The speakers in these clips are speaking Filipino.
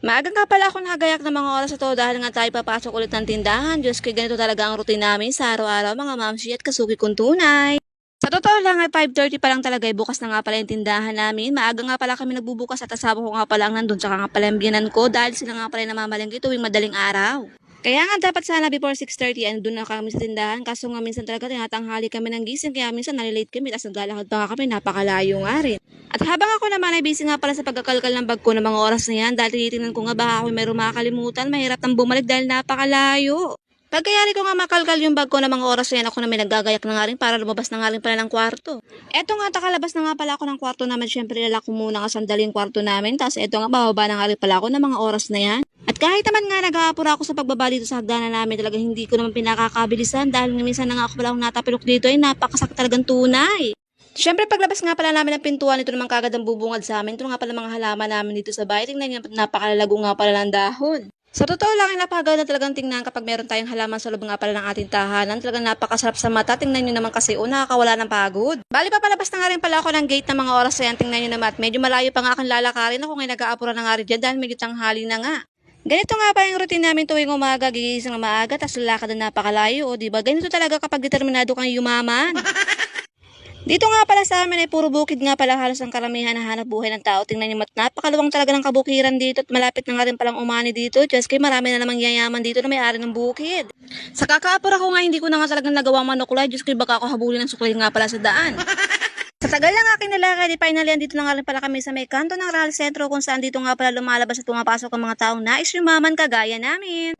Maaga nga pala ako nakagayak ng mga oras na to dahil nga tayo papasok ulit ng tindahan. Diyos ko, ganito talaga ang routine namin sa araw-araw mga mamsi at kasuki kong tunay. Sa totoo lang ay 5:30 pa lang talaga ay bukas na nga pala yung tindahan namin. Maaga nga pala kami nagbubukas at asawa ko nga pala ang nandun tsaka nga pala yung biyanan ko dahil sila nga pala yung namamalengke tuwing madaling araw. Kaya nga dapat sana before 6:30 ay doon na kami sa tindahan kaso nga minsan talaga tinatanghali kami ng gising kaya minsan nalilate kami tapos naglalakad pa nga kami napakalayo nga rin. At habang ako naman ay busy nga pala sa pagkakalkal ng bag ko ng mga oras na yan dahil tinitingnan ko nga baka ako mayroong makakalimutan, mahirap nang bumalik dahil napakalayo. Pagkayari ko nga makalkal yung bag ko ng mga oras na yan, ako na may naggagayak na nga rin para lumabas na nga rin pala ng kwarto. Eto nga, takalabas na nga pala ako ng kwarto namin. Siyempre, lalako muna nga sandali yung kwarto namin. Tapos eto nga, bababa na nga rin pala ako ng mga oras na yan. At kahit naman nga nag-aapura ako sa pagbaba dito sa hagdanan namin, talaga hindi ko naman pinakakabilisan dahil minsan na nga ako pala akong natapilok dito ay napakasakit talagang tunay. Siyempre, paglabas nga pala namin ng pintuan, ito naman kagad ang bubungad sa amin. Ito nga pala mga halaman namin dito sa bahay. Tingnan nyo, napakalalago nga pala ng dahon. Sa totoo lang, ay napakaganda talagang tingnan kapag meron tayong halaman sa loob nga pala ng ating tahanan. Talagang napakasarap sa mata. Tingnan nyo naman kasi, nakakawala ng pagod. Bali pa palabas na nga rin pala ako ng gate ng mga oras na yan. Tingnan nyo naman at medyo malayo pa nga akong lalakarin. Ako ngayon nag-aapura na nga rin dyan dahil medyo tanghali na nga. Ganito nga pa yung routine namin tuwing umaga, gigising na maaga, tapos lalakad na napakalayo. O diba, ganito talaga kapag determinado kang yumaman. Dito nga pala sa amin ay puro bukid nga pala halos ang karamihan na hanap buhay ng tao. Tingnan niyo, napakaluwang talaga ng kabukiran dito at malapit na nga rin palang umani dito. Diyos kay marami na namang yayaman dito na may-ari ng bukid. Sa kakaapura ko nga hindi ko na nga talagang nagawang manukulay. Diyos kay baka ako habulin ng suklay nga pala sa daan. Sa tagal ng aking nilakad, finally dito na nga rin pala kami sa may kanto ng Real Centro kung saan dito nga pala lumalabas at pumapasok ang mga taong nais yumaman kagaya namin.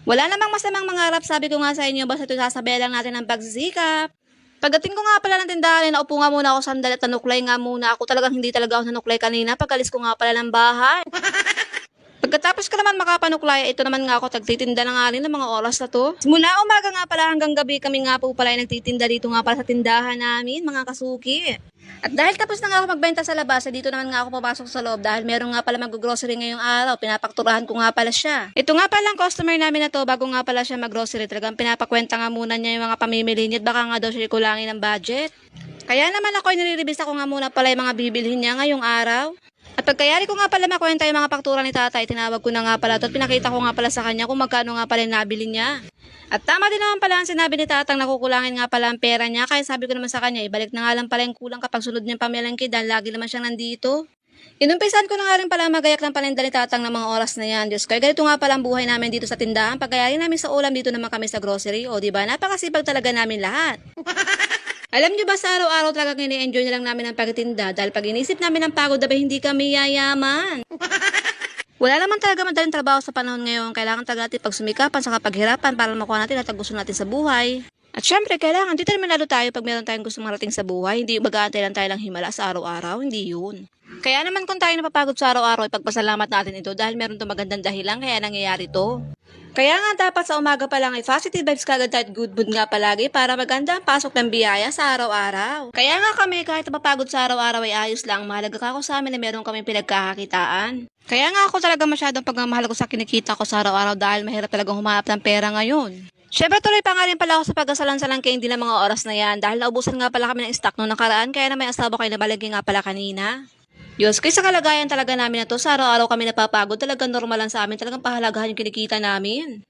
Wala namang masamang mangarap, sabi ko nga sa inyo, basta ito sasabihan lang natin ang pagsisikap. Pagdating ko nga pala ng tindahan, naupo nga muna ako sandali at nanuklay nga muna ako. Talagang hindi talaga ako nanuklay kanina pag-alis ko nga pala ng bahay. Pagkatapos ko naman makapanuklay, ito naman nga ako tagtitinda na nga rin ng mga oras na to. Simula umaga nga pala hanggang gabi kami nga po pala ay nagtitinda dito nga pala sa tindahan namin, mga kasuki. At dahil tapos na nga ako magbenta sa labas, dito naman nga ako papasok sa loob dahil meron nga pala mag-grocery ngayong araw. Pinapakturahan ko nga pala siya. Ito nga pala ang customer namin na to, bago nga pala siya mag-grocery, talagang pinapakwenta nga muna niya yung mga pamimili niya at baka nga daw siya kulangin ng budget. Kaya naman ako ay nililibis ako nga muna pala yung mga bibilhin niya ngayong araw. At pagkayari ko nga pala makwenta yung mga paktura ni tatay, tinawag ko na nga pala ito at pinakita ko nga pala sa kanya kung magkano nga pala yung nabili niya. At tama din naman pala ang sinabi ni tatang nakukulangin nga pala ang pera niya, kaya sabi ko naman sa kanya, ibalik na nga lang pala yung kulang kapag sunod niyang pamilangki dahil lagi naman siyang nandito. Inumpisan ko na nga rin pala magayak ng paninda ni tatang ng mga oras na yan. Diyos ko, ganito nga pala ang buhay namin dito sa tindahan. Pagkayari namin sa ulam, dito naman kami sa grocery. O diba, napakasipag talaga namin lahat. Alam nyo ba sa araw-araw talaga ini-enjoy na lang namin ang pagtitinda dahil pag inisip namin ang pagod, dapat hindi kami yayaman. Wala naman talaga madaling trabaho sa panahon ngayon. Kailangan talaga natin pagsumikapan sa kapaghirapan para makuha natin at ang gusto natin sa buhay. At syempre, kailangan determinado tayo pag meron tayong gusto marating sa buhay. Hindi mag-aantay lang tayo lang himala sa araw-araw. Hindi yun. Kaya naman kung tayo napapagod sa araw-araw, ipagpasalamat natin ito dahil meron itong magandang dahilan kaya nangyayari to. Kaya nga dapat sa umaga pa lang ay positive vibes kagad at good mood nga palagi para maganda ang pasok ng biyaya sa araw-araw. Kaya nga kami kahit napapagod sa araw-araw ay ayos lang. Mahalaga ka ako sa amin na meron kami pinagkakakitaan. Kaya nga ako talaga masyadong pagmamahal ko sa kinikita ko sa araw-araw dahil mahirap talagang humanap ng pera ngayon. Siyempre tuloy pa nga rin pala ako sa pagkasalan-salang kay hindi na mga oras na yan dahil naubusan nga pala kami ng stock noong nakaraan kaya na may asawa kayo na balagi nga pala kanina. Diyos, kaysa kalagayan talaga namin na to, sa araw-araw kami napapagod, talagang normal lang sa amin, talagang pahalagahan yung kinikita namin.